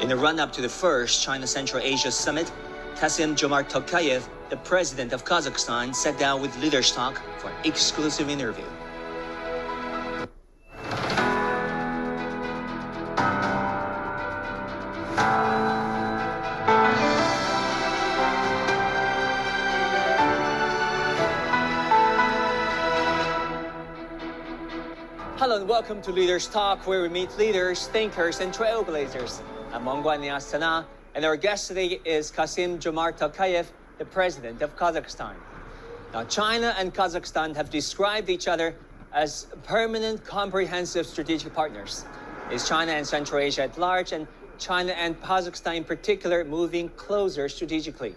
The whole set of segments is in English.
In the run-up to the first China-Central Asia Summit, Kassym-Jomart Tokayev, the president of Kazakhstan, sat down with Leaders Talk for an exclusive interview. Hello and welcome to Leaders Talk, where we meet leaders, thinkers, and trailblazers. I'm Mongguan Astana, and our guest today is Kassym-Jomart Tokayev, the president of Kazakhstan. Now, China and Kazakhstan have described each other as permanent, comprehensive strategic partners. Is China and Central Asia at large, and China and Kazakhstan in particular, moving closer strategically?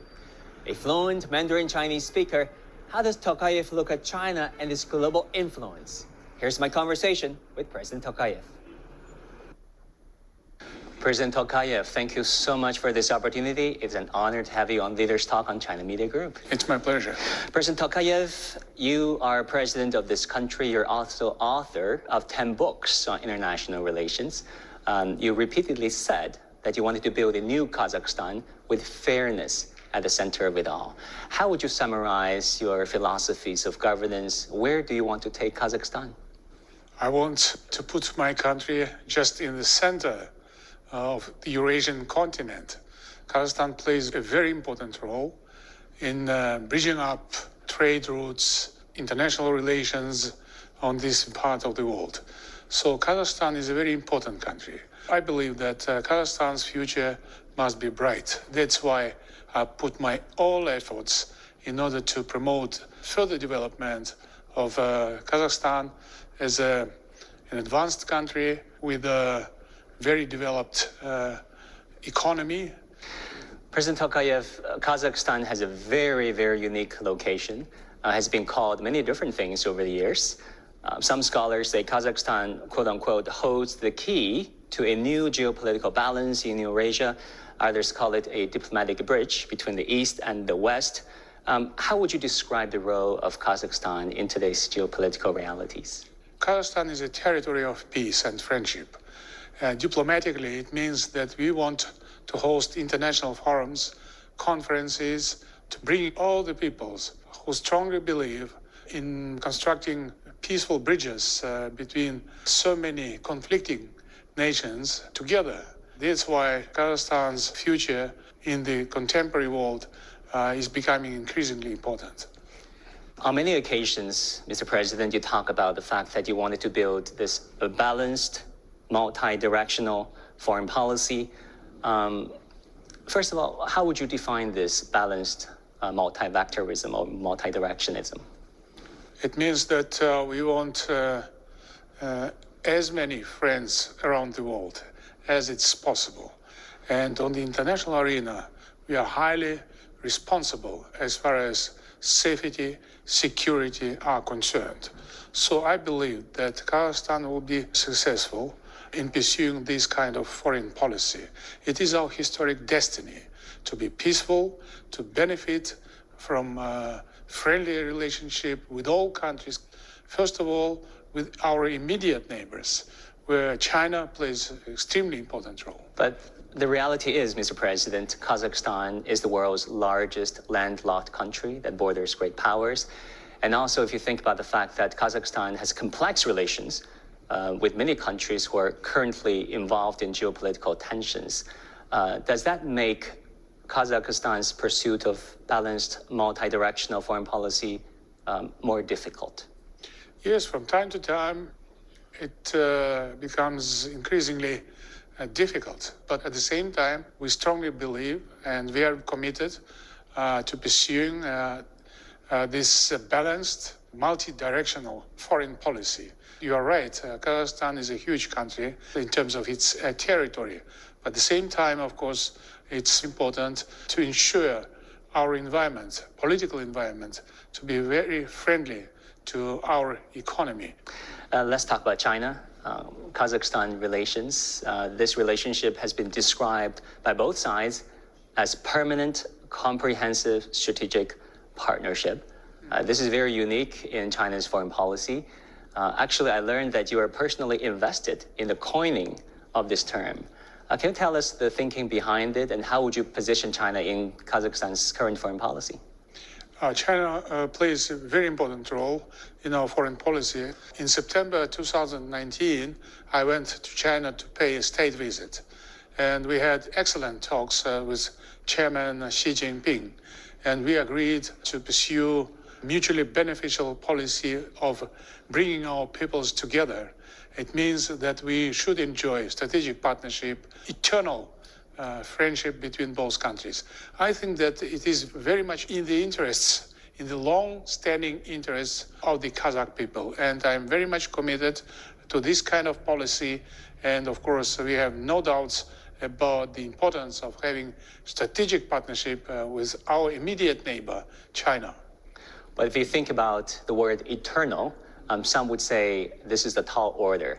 A fluent Mandarin Chinese speaker, how does Tokayev look at China and its global influence? Here's my conversation with President Tokayev. President Tokayev, thank you so much for this opportunity. It's an honor to have you on Leaders Talk on China Media Group. It's my pleasure. President Tokayev, you are president of this country. You're also author of 10 books on international relations. You repeatedly said that you wanted to build a new Kazakhstan with fairness at the center of it all. How would you summarize your philosophies of governance? Where do you want to take Kazakhstan? I want to put my country just in the center of the Eurasian continent. Kazakhstan plays a very important role in bridging up trade routes, international relations on this part of the world. So Kazakhstan is a very important country. I believe that Kazakhstan's future must be bright. That's why I put my all efforts in order to promote further development of Kazakhstan as an advanced country with a very developed economy. President Tokayev, Kazakhstan has a very, very unique location. Has been called many different things over the years. Some scholars say Kazakhstan, quote unquote, holds the key to a new geopolitical balance in Eurasia. Others call it a diplomatic bridge between the East and the West. How would you describe the role of Kazakhstan in today's geopolitical realities? Kazakhstan is a territory of peace and friendship. Diplomatically, it means that we want to host international forums, conferences, to bring all the peoples who strongly believe in constructing peaceful bridges between so many conflicting nations together. That's why Kazakhstan's future in the contemporary world is becoming increasingly important. On many occasions, Mr. President, you talk about the fact that you wanted to build this balanced, multi-directional foreign policy. First of all, how would you define this balanced multi-vectorism or multi-directionism? It means that we want as many friends around the world as it's possible. And on the international arena, we are highly responsible as far as safety, security are concerned. So I believe that Kazakhstan will be successful in pursuing this kind of foreign policy. It is our historic destiny to be peaceful, to benefit from a friendly relationship with all countries. First of all, with our immediate neighbors, where China plays an extremely important role. But the reality is, Mr. President, Kazakhstan is the world's largest landlocked country that borders great powers. And also, if you think about the fact that Kazakhstan has complex relations with many countries who are currently involved in geopolitical tensions, does that make Kazakhstan's pursuit of balanced, multi-directional foreign policy more difficult? Yes, from time to time, it becomes increasingly difficult. But at the same time, we strongly believe and we are committed to pursuing this balanced, multi-directional foreign policy. You are right, Kazakhstan is a huge country in terms of its territory. But at the same time, of course, it's important to ensure our environment, political environment, to be very friendly to our economy. Let's talk about China. Kazakhstan relations. This relationship has been described by both sides as permanent, comprehensive strategic partnership. This is very unique in China's foreign policy. Actually, I learned that you are personally invested in the coining of this term. Can you tell us the thinking behind it, and how would you position China in Kazakhstan's current foreign policy? China plays a very important role in our foreign policy. In September 2019, I went to China to pay a state visit, and we had excellent talks with Chairman Xi Jinping, and we agreed to pursue mutually beneficial policy of bringing our peoples together. It means that we should enjoy strategic partnership, eternal friendship between both countries. I think that it is very much in the interests, in the long-standing interests of the Kazakh people. And I'm very much committed to this kind of policy. And of course, we have no doubts about the importance of having strategic partnership with our immediate neighbor, China. But if you think about the word eternal, some would say this is the tall order,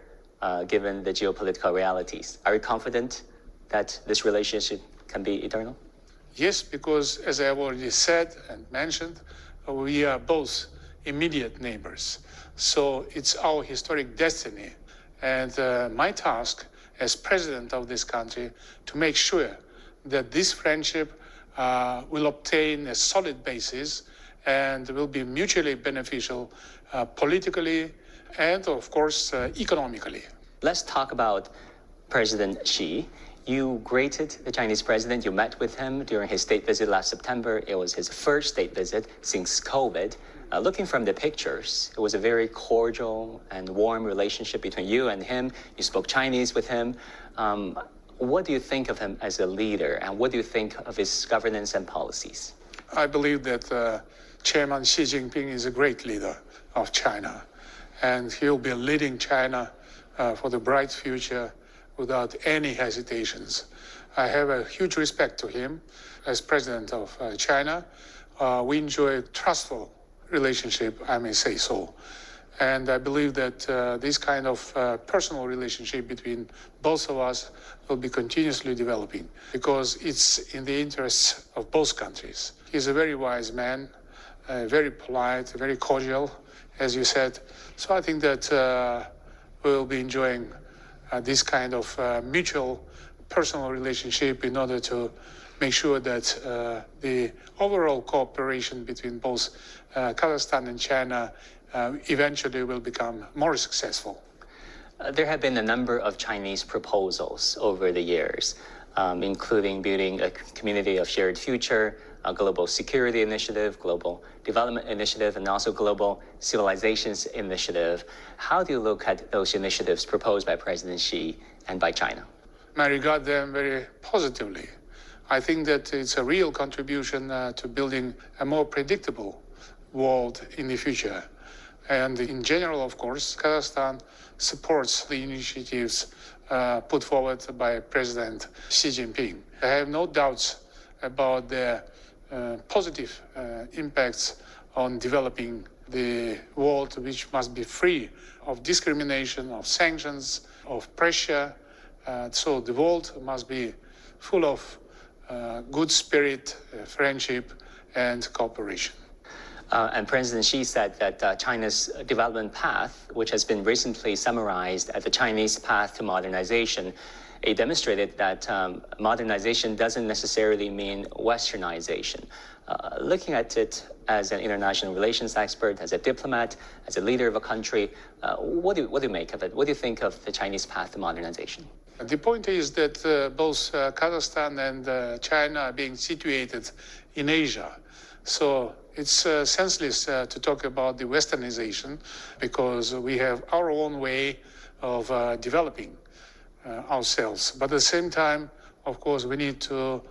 given the geopolitical realities. Are you confident that this relationship can be eternal? Yes, because as I've already said and mentioned, we are both immediate neighbors. So it's our historic destiny. And my task as president of this country to make sure that this friendship will obtain a solid basis and will be mutually beneficial politically and, of course, economically. Let's talk about President Xi. You greeted the Chinese president. You met with him during his state visit last September. It was his first state visit since COVID. Looking from the pictures, it was a very cordial and warm relationship between you and him. You spoke Chinese with him. What do you think of him as a leader, and what do you think of his governance and policies? I believe that Chairman Xi Jinping is a great leader of China, and he'll be leading China for the bright future without any hesitations. I have a huge respect to him as president of China. We enjoy a trustful relationship, I may say so. And I believe that this kind of personal relationship between both of us will be continuously developing because it's in the interests of both countries. He's a very wise man, very polite, very cordial, as you said. So I think that we'll be enjoying this kind of mutual personal relationship in order to make sure that the overall cooperation between both Kazakhstan and China eventually will become more successful. There have been a number of Chinese proposals over the years, including building a community of shared future, a global security initiative, global development initiative, and also global civilizations initiative. How do you look at those initiatives proposed by President Xi and by China? I regard them very positively. I think that it's a real contribution to building a more predictable world in the future. And in general, of course, Kazakhstan supports the initiatives put forward by President Xi Jinping. I have no doubts about the positive impacts on developing the world, which must be free of discrimination, of sanctions, of pressure. So the world must be full of good spirit, friendship, and cooperation. And President Xi said that China's development path, which has been recently summarized as the Chinese path to modernization, it demonstrated that modernization doesn't necessarily mean westernization. Looking at it as an international relations expert, as a diplomat, as a leader of a country, what do you make of it? What do you think of the Chinese path to modernization? The point is that both Kazakhstan and China are being situated in Asia. So it's senseless to talk about the westernization because we have our own way of developing ourselves. But at the same time, of course, we need to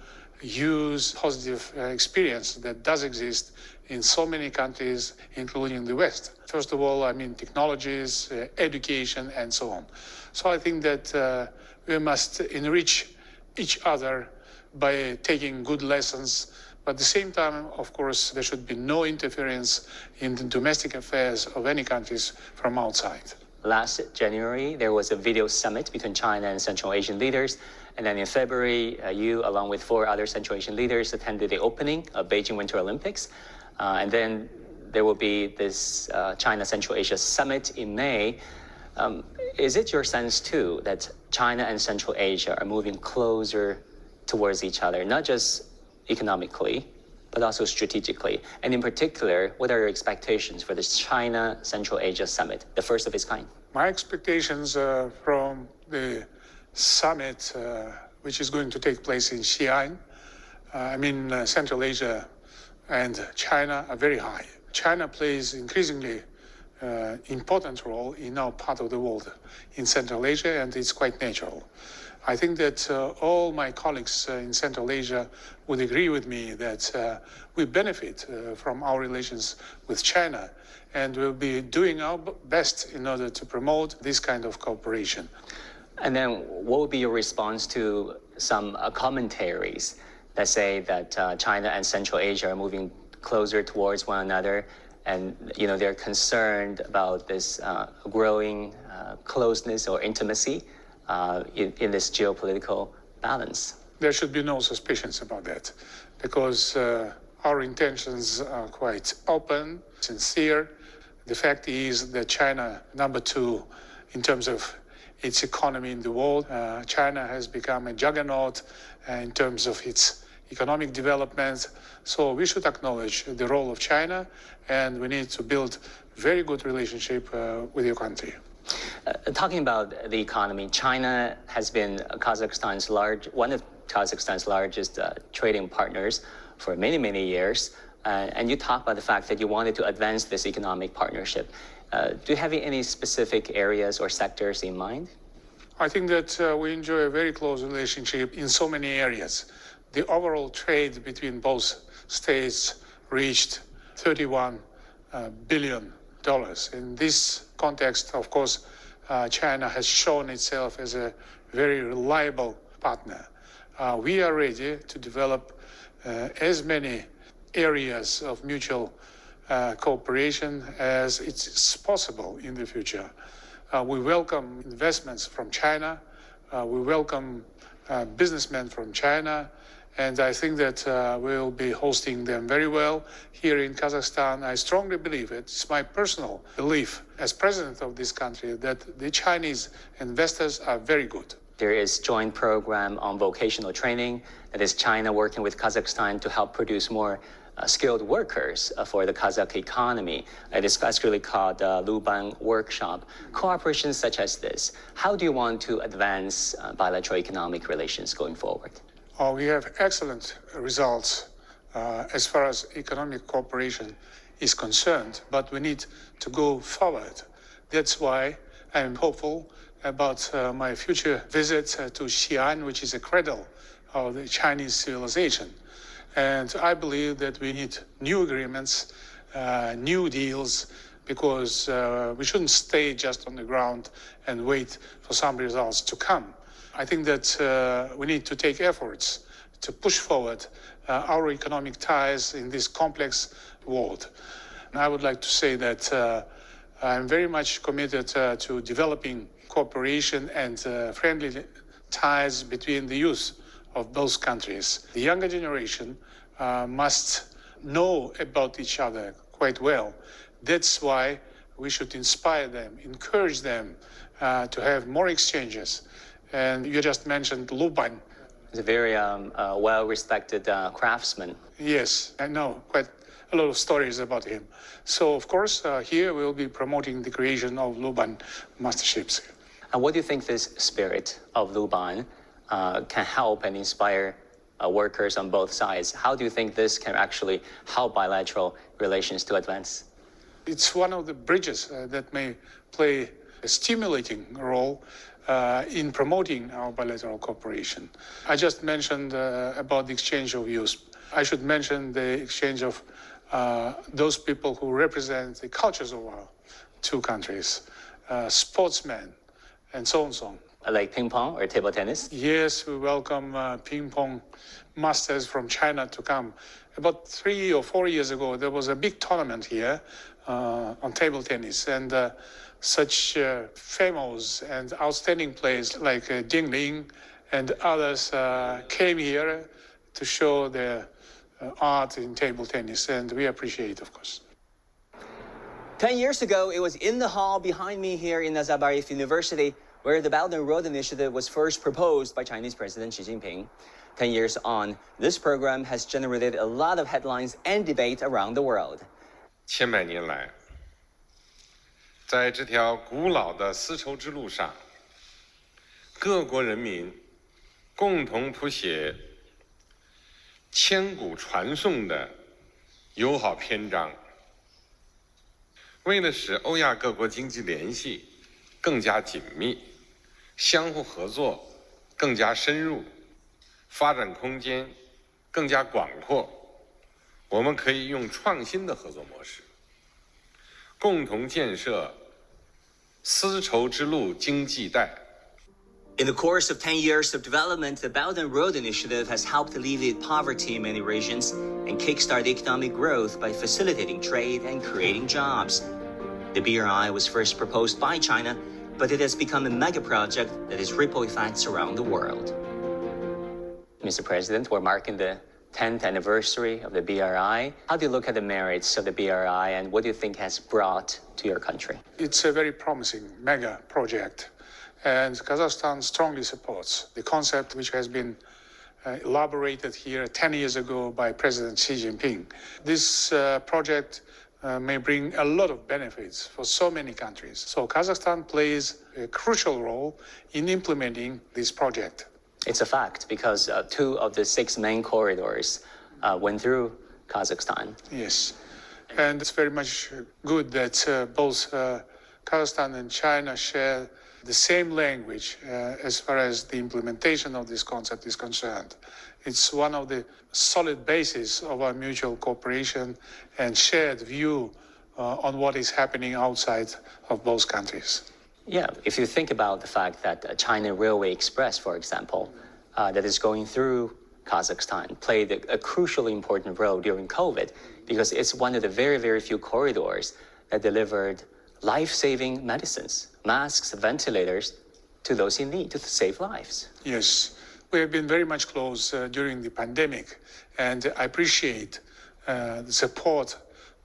use positive experience that does exist in so many countries, including the West. First of all, I mean technologies, education, and so on. So I think that we must enrich each other by taking good lessons. But at the same time, of course, there should be no interference in the domestic affairs of any countries from outside. Last January, there was a video summit between China and Central Asian leaders. And then in February, you, along with 4 other Central Asian leaders, attended the opening of Beijing Winter Olympics. And then there will be this China-Central Asia Summit in May. is it your sense too that China and Central Asia are moving closer towards each other, not just economically, but also strategically? And in particular, what are your expectations for this China-Central Asia summit, the first of its kind? My expectations from the summit, which is going to take place in Xi'an, Central Asia and China are very high. China plays increasingly important role in our part of the world in Central Asia, and it's quite natural. I think that all my colleagues in Central Asia would agree with me that we benefit from our relations with China, and we'll be doing our best in order to promote this kind of cooperation. And then what would be your response to some commentaries that say that China and Central Asia are moving closer towards one another, and they're concerned about this growing closeness or intimacy in this geopolitical balance? There should be no suspicions about that, because our intentions are quite open, sincere. The fact is that China, number 2 in terms of its economy in the world, China has become a juggernaut in terms of its economic development. So we should acknowledge the role of China, and we need to build very good relationship with your country. Talking about the economy, China has been one of Kazakhstan's largest trading partners for many, many years. And you talk about the fact that you wanted to advance this economic partnership. Do you have any specific areas or sectors in mind? I think that we enjoy a very close relationship in so many areas. The overall trade between both states reached $31 billion. In this context, of course, China has shown itself as a very reliable partner. We are ready to develop as many areas of mutual cooperation as it's possible in the future. We welcome investments from China. We welcome businessmen from China. And I think that we'll be hosting them very well here in Kazakhstan. I strongly believe, it's my personal belief as president of this country, that the Chinese investors are very good. There is joint program on vocational training. That is China working with Kazakhstan to help produce more skilled workers for the Kazakh economy. It is actually called Luban Workshop. Cooperation such as this, how do you want to advance bilateral economic relations going forward? We have excellent results as far as economic cooperation is concerned, but we need to go forward. That's why I'm hopeful about my future visit to Xi'an, which is a cradle of the Chinese civilization. And I believe that we need new agreements, new deals, because we shouldn't stay just on the ground and wait for some results to come. I think that we need to take efforts to push forward our economic ties in this complex world. And I would like to say that I'm very much committed to developing cooperation and friendly ties between the youth of both countries. The younger generation must know about each other quite well. That's why we should inspire them, encourage them to have more exchanges. And you just mentioned Luban. He's a very well-respected craftsman. Yes, I know quite a lot of stories about him. So, of course, here we'll be promoting the creation of Luban masterships. And what do you think this spirit of Luban can help and inspire workers on both sides? How do you think this can actually help bilateral relations to advance? It's one of the bridges that may play a stimulating role in promoting our bilateral cooperation. I just mentioned about the exchange of views. I should mention the exchange of those people who represent the cultures of our two countries, sportsmen, and so on and so on. Like ping pong or table tennis? Yes, we welcome ping pong masters from China to come. About 3 or 4 years ago, there was a big tournament here on table tennis, and such famous and outstanding players like Ding Ling and others came here to show their art in table tennis, and we appreciate it, of course. 10 years ago, it was in the hall behind me here in Nazarbayev University, where the Belt and Road Initiative was first proposed by Chinese President Xi Jinping. 10 years on, this program has generated a lot of headlines and debate around the world. 千百年来，在这条古老的丝绸之路上，各国人民共同谱写千古传颂的友好篇章。为了使欧亚各国经济联系更加紧密，相互合作更加深入，发展空间更加广阔，我们可以用创新的合作模式，共同建设丝绸之路经济带。In the course of 10 years of development, the Belt and Road Initiative has helped alleviate poverty in many regions and kickstart economic growth by facilitating trade and creating jobs. The BRI was first proposed by China, but it has become a mega project that has ripple effects around the world. Mr. President, we're marking the 10th anniversary of the BRI. How do you look at the merits of the BRI and what do you think has brought to your country? It's a very promising mega project, and Kazakhstan strongly supports the concept which has been elaborated here 10 years ago by President Xi Jinping. This project may bring a lot of benefits for so many countries. So Kazakhstan plays a crucial role in implementing this project. It's a fact because 2 of the 6 main corridors went through Kazakhstan. Yes, and it's very much good that both Kazakhstan and China share the same language as far as the implementation of this concept is concerned. It's one of the solid bases of our mutual cooperation and shared view on what is happening outside of both countries. Yeah, if you think about the fact that China Railway Express, for example, that is going through Kazakhstan, played a crucially important role during COVID because it's one of the very, very few corridors that delivered life-saving medicines, masks, ventilators to those in need to save lives. Yes, we have been very much close during the pandemic, and I appreciate the support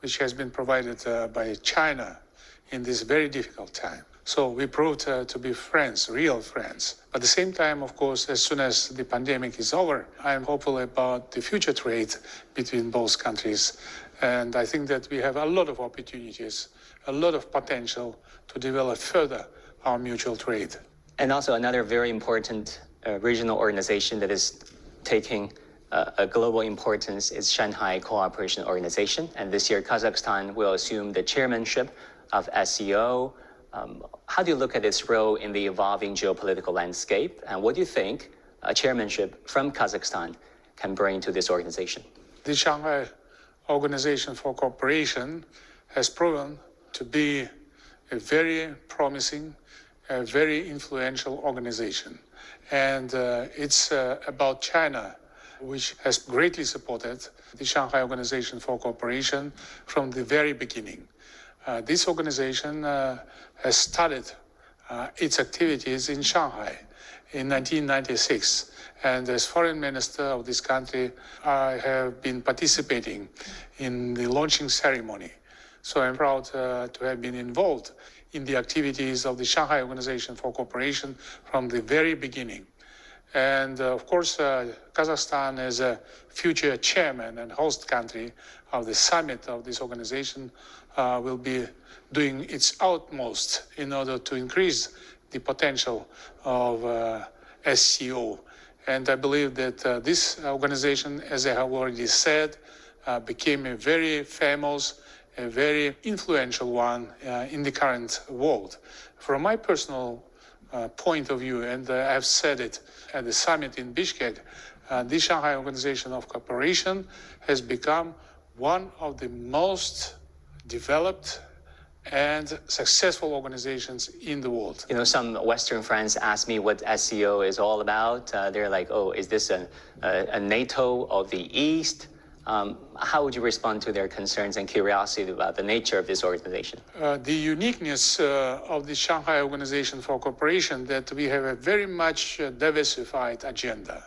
which has been provided by China in this very difficult time. So we proved to be friends, real friends. At the same time, of course, as soon as the pandemic is over, I am hopeful about the future trade between both countries. And I think that we have a lot of opportunities, a lot of potential to develop further our mutual trade. And also another very important regional organization that is taking a global importance is Shanghai Cooperation Organization. And this year, Kazakhstan will assume the chairmanship of SCO. How do you look at its role in the evolving geopolitical landscape? And what do you think a chairmanship from Kazakhstan can bring to this organization? The Shanghai Organization for Cooperation has proven to be a very promising, a very influential organization. And it's about China, which has greatly supported the Shanghai Organization for Cooperation from the very beginning. This organization has started its activities in Shanghai in 1996. And as foreign minister of this country, I have been participating in the launching ceremony. So I'm proud to have been involved in the activities of the Shanghai Organization for Cooperation from the very beginning. And of course, Kazakhstan as a future chairman and host country of the summit of this organization will be doing its utmost in order to increase the potential of SCO. And I believe that this organization, as I have already said, became a very famous, a very influential one in the current world. From my personal point of view, and I have said it at the summit in Bishkek, the Shanghai Organization of Cooperation has become one of the most developed and successful organizations in the world. You know, some Western friends ask me what SCO is all about. They're like, oh, is this a NATO of the East? How would you respond to their concerns and curiosity about the nature of this organization? The uniqueness of the Shanghai Organization for Cooperation that we have a very much diversified agenda.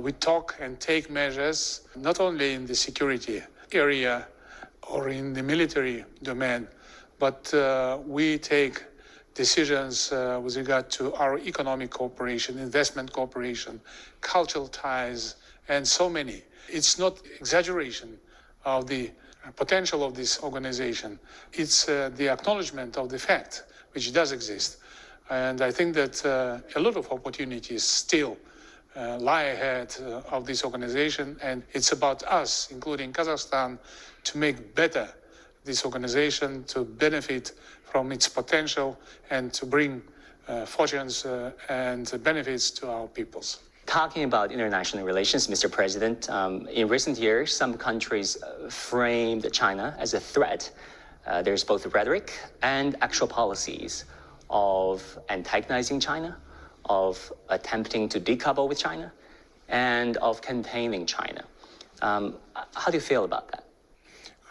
We talk and take measures not only in the security area or in the military domain, but we take decisions with regard to our economic cooperation, investment cooperation, cultural ties, and so many. It's not exaggeration of the potential of this organization. It's the acknowledgement of the fact which does exist. And I think that a lot of opportunities still lie ahead of this organization, and it's about us, including Kazakhstan, to make better this organization, to benefit from its potential, and to bring fortunes and benefits to our peoples. Talking about international relations, Mr. President, in recent years, some countries framed China as a threat. There's both rhetoric and actual policies of antagonizing China, of attempting to decouple with China, and of containing China. How do you feel about that?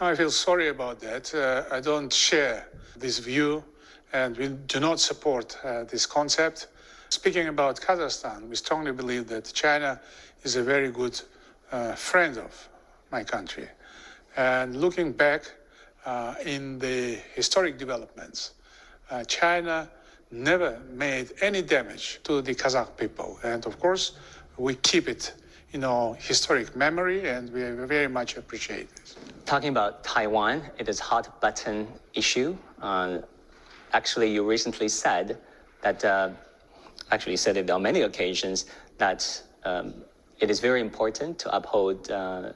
I feel sorry about that. I don't share this view, and we do not support this concept. Speaking about Kazakhstan, we strongly believe that China is a very good friend of my country. And looking back in the historic developments, China never made any damage to the Kazakh people. And of course, we keep it in our historic memory, and we very much appreciate this. Talking about Taiwan, it is a hot button issue. Actually, you recently said that, actually said it on many occasions, that it is very important to uphold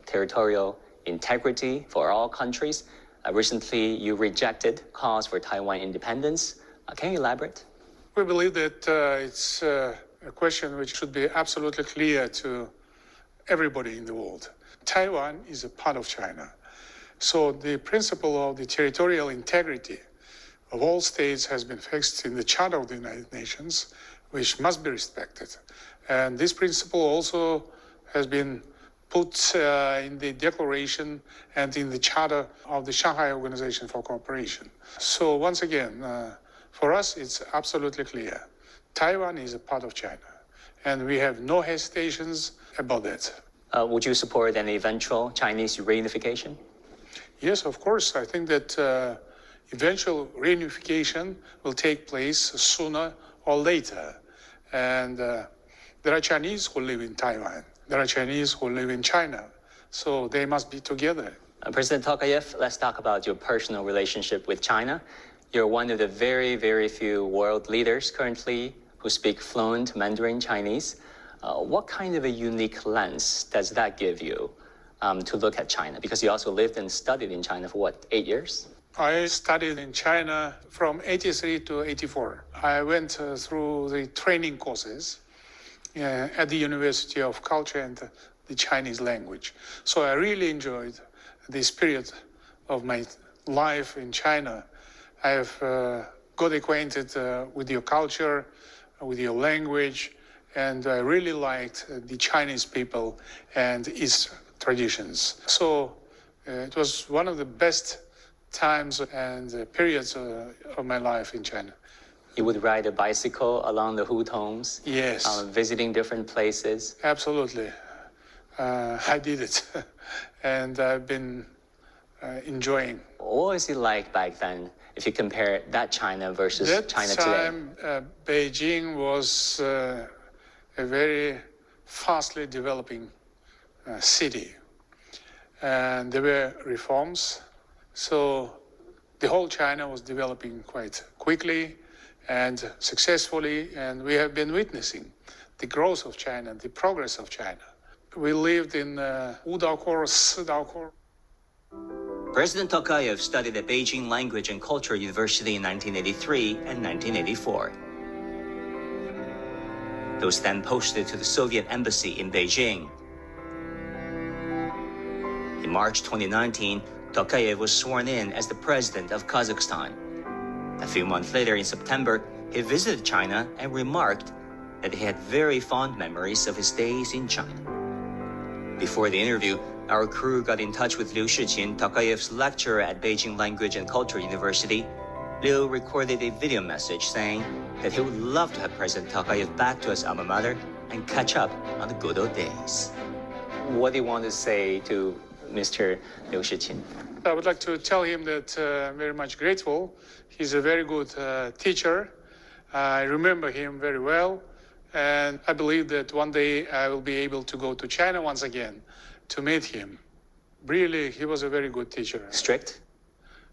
territorial integrity for all countries. Recently, you rejected calls for Taiwan independence. Can you elaborate? We believe that it's a question which should be absolutely clear to everybody in the world. Taiwan is a part of China. So the principle of the territorial integrity of all states has been fixed in the Charter of the United Nations, which must be respected. And this principle also has been put in the declaration and in the Charter of the Shanghai Organization for Cooperation. So once again, for us, it's absolutely clear. Taiwan is a part of China, and we have no hesitations about that. Would you support an eventual Chinese reunification? Yes, of course. I think that eventual reunification will take place sooner or later. And there are Chinese who live in Taiwan. There are Chinese who live in China. So they must be together. President Tokayev, let's talk about your personal relationship with China. You're one of the very, very few world leaders currently who speak fluent Mandarin Chinese. What kind of a unique lens does that give you to look at China? Because you also lived and studied in China for 8 years? I studied in China from 83 to 84. I went through the training courses at the University of Culture and the Chinese language. So I really enjoyed this period of my life in China. I have got acquainted with your culture, with your language, and I really liked the Chinese people and its traditions. So it was one of the best times and periods of my life in China. You would ride a bicycle along the hutongs? Yes. Visiting different places? Absolutely. I did it. And I've been enjoying. What was it like back then, if you compare that China versus China today? That time, Beijing was a very fastly developing city. And there were reforms. So the whole China was developing quite quickly and successfully, and we have been witnessing the growth of China, the progress of China. We lived in Wudaokor, Sidaokor. President Tokayev studied at Beijing Language and Culture University in 1983 and 1984. He was then posted to the Soviet embassy in Beijing. In March 2019, Tokayev was sworn in as the president of Kazakhstan. A few months later, in September, he visited China and remarked that he had very fond memories of his days in China. Before the interview, our crew got in touch with Liu Shiqin, Tokayev's lecturer at Beijing Language and Culture University. Liu recorded a video message saying that he would love to have President Tokayev back to his alma mater and catch up on the good old days. What do you want to say to Mr. Liu Shiqin? I would like to tell him that I'm very much grateful. He's a very good teacher. I remember him very well. And I believe that one day I will be able to go to China once again to meet him. Really, he was a very good teacher. Strict?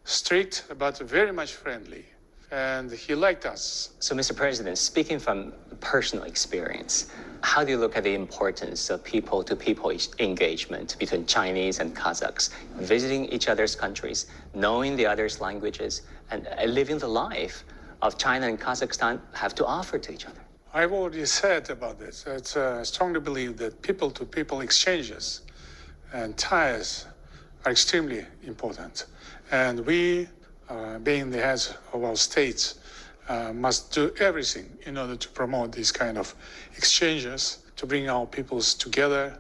Strict, but very much friendly. And he liked us. So, Mr. President, speaking from personal experience, how do you look at the importance of people-to-people engagement between Chinese and Kazakhs, visiting each other's countries, knowing the other's languages, and living the life of China and Kazakhstan have to offer to each other? I've already said about this. I strongly believe that people-to-people exchanges and ties are extremely important. And we, being the heads of our states, must do everything in order to promote these kind of exchanges, to bring our peoples together,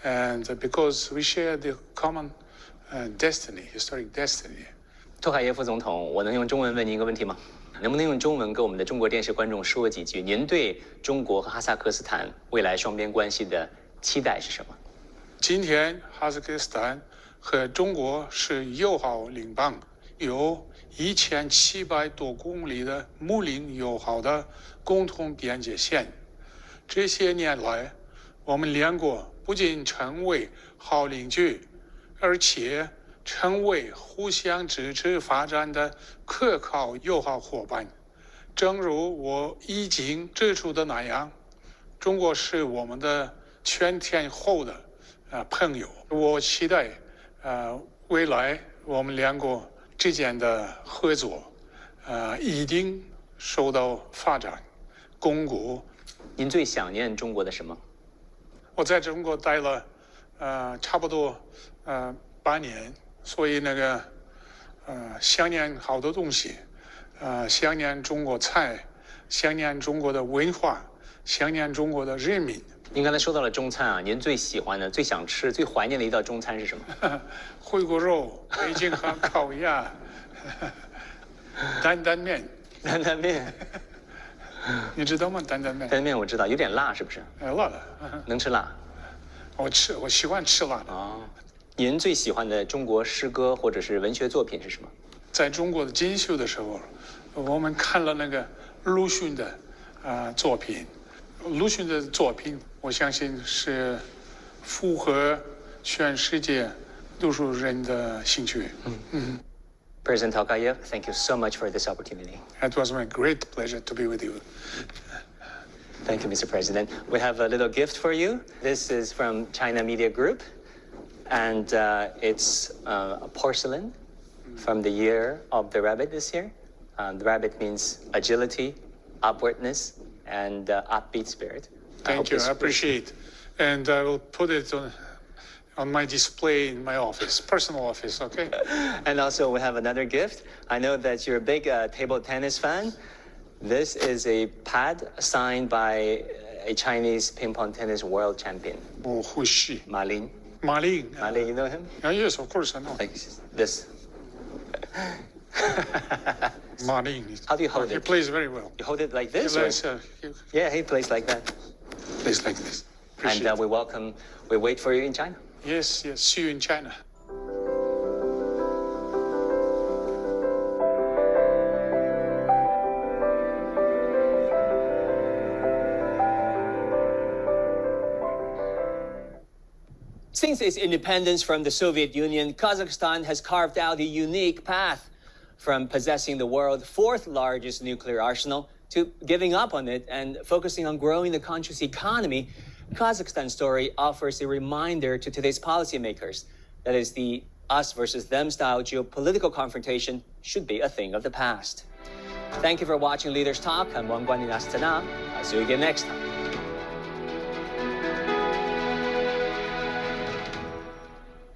and because we share the common destiny, historic destiny. 托卡耶夫总统，我能用中文问您一个问题吗？能不能用中文跟我们的中国电视观众说几句？您对中国和哈萨克斯坦未来双边关系的期待是什么？今天哈萨克斯坦和中国是友好邻邦，有1700多公里的睦邻友好的共同边界线。这些年来，我们两国不仅成为好邻居，而且成为互相支持发展的可靠友好伙伴。正如我已经指出的那样，中国是我们的全天候的朋友。我期待未来我们两国之间的合作一定受到发展巩固。您最想念中国的什么？我在中国待了差不多8年。所以想念好多东西，想念中国菜，想念中国的文化，想念中国的人民。您刚才说到了中餐啊，您最喜欢的、最想吃、最怀念的一道中餐是什么？回锅肉、北京烤烤鸭、担担面。担担面，你知道吗？担担面。担担面我知道，有点辣，是不是？辣的。能吃辣？我喜欢吃辣的。哦。您最喜欢的中国诗歌或者是文学作品是什么？在中国的进修的时候，我们看了那个鲁迅的作品。鲁迅的作品，我相信是符合全世界多数人的兴趣。President Tokayev, thank you so much for this opportunity. It was my great pleasure to be with you. Thank you, Mr. President. We have a little gift for you. This is from China Media Group. And it's a porcelain from the year of the rabbit this year. The rabbit means agility, upwardness, and upbeat spirit. Thank you. I appreciate it. And I will put it on my display in my office, personal office, okay? And also we have another gift. I know that you're a big table tennis fan. This is a pad signed by a Chinese ping pong tennis world champion. Ma Lin. Ma Lin. Ma Lin, you know him? Yes, of course I know. Like this. Ma Lin. How do you hold it? He plays very well. You hold it like this? Yeah, he plays like that. Plays like this. And we wait for you in China. Yes. See you in China. Since its independence from the Soviet Union, Kazakhstan has carved out a unique path from possessing the world's fourth largest nuclear arsenal to giving up on it and focusing on growing the country's economy. Kazakhstan's story offers a reminder to today's policymakers that is the us versus them style geopolitical confrontation should be a thing of the past. Thank you for watching Leaders Talk. I'm Wang Guan in Astana. I'll see you again next time.